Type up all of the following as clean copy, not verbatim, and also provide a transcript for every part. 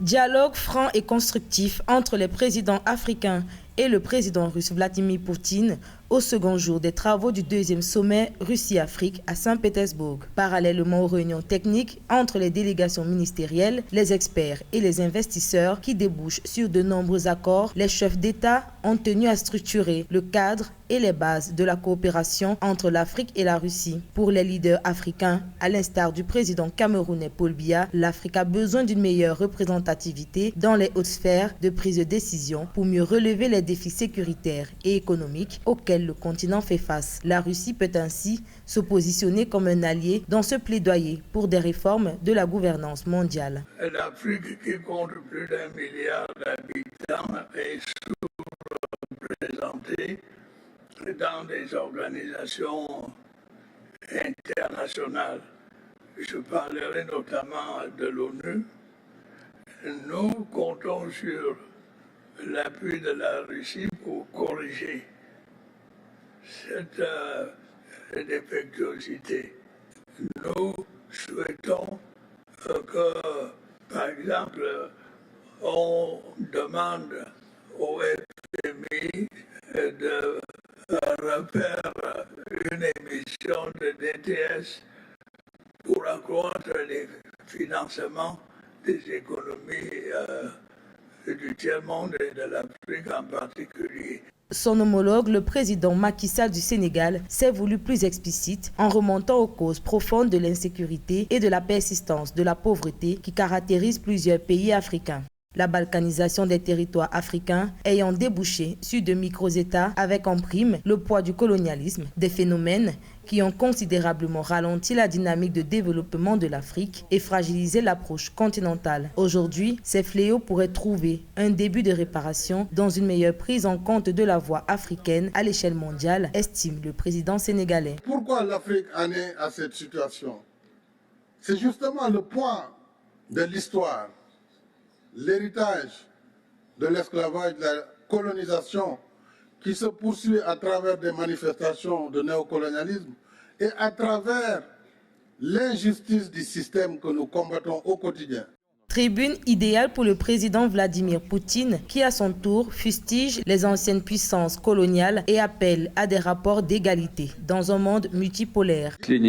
Dialogue franc et constructif entre les présidents africains et le président russe Vladimir Poutine au second jour des travaux du deuxième sommet Russie-Afrique à Saint-Pétersbourg. Parallèlement aux réunions techniques entre les délégations ministérielles, les experts et les investisseurs qui débouchent sur de nombreux accords, les chefs d'État ont tenu à structurer le cadre et les bases de la coopération entre l'Afrique et la Russie. Pour les leaders africains, à l'instar du président camerounais Paul Biya, l'Afrique a besoin d'une meilleure représentativité dans les hautes sphères de prise de décision pour mieux relever les défis sécuritaires et économiques auxquels le continent fait face. La Russie peut ainsi se positionner comme un allié dans ce plaidoyer pour des réformes de la gouvernance mondiale. L'Afrique, qui compte plus d'1 milliard d'habitants, est sous-représentée dans des organisations internationales. Je parlerai notamment de l'ONU. Nous comptons sur l'appui de la Russie pour corriger cette défectuosité. Nous souhaitons que, par exemple, on demande au FMI de refaire une émission de DTS pour accroître les financements des économies du tiers-monde et de l'Afrique en particulier. Son homologue, le président Macky Sall du Sénégal, s'est voulu plus explicite en remontant aux causes profondes de l'insécurité et de la persistance de la pauvreté qui caractérisent plusieurs pays africains. La balkanisation des territoires africains ayant débouché sur de micro-États avec en prime le poids du colonialisme, des phénomènes qui ont considérablement ralenti la dynamique de développement de l'Afrique et fragilisé l'approche continentale. Aujourd'hui, ces fléaux pourraient trouver un début de réparation dans une meilleure prise en compte de la voix africaine à l'échelle mondiale, estime le président sénégalais. Pourquoi l'Afrique en est à cette situation? C'est justement le point de l'histoire, l'héritage de l'esclavage, de la colonisation qui se poursuit à travers des manifestations de néocolonialisme et à travers l'injustice du système que nous combattons au quotidien. Tribune idéale pour le président Vladimir Poutine qui à son tour fustige les anciennes puissances coloniales et appelle à des rapports d'égalité dans un monde multipolaire. Oui,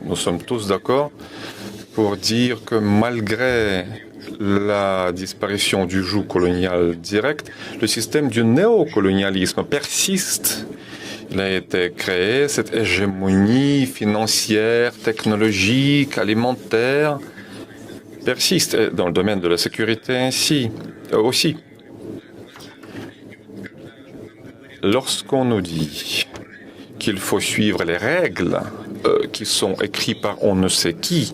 nous sommes tous d'accord pour dire que malgré la disparition du joug colonial direct, le système du néocolonialisme persiste. Il a été créé, cette hégémonie financière, technologique, alimentaire persiste dans le domaine de la sécurité ainsi aussi. Lorsqu'on nous dit qu'il faut suivre les règles qui sont écrites par on ne sait qui,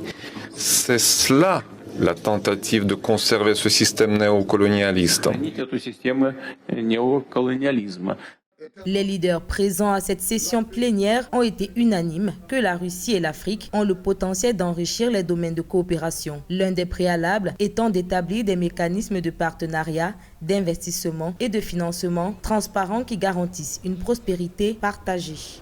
c'est cela la tentative de conserver ce système néocolonialiste. Les leaders présents à cette session plénière ont été unanimes que la Russie et l'Afrique ont le potentiel d'enrichir les domaines de coopération. L'un des préalables étant d'établir des mécanismes de partenariat, d'investissement et de financement transparents qui garantissent une prospérité partagée.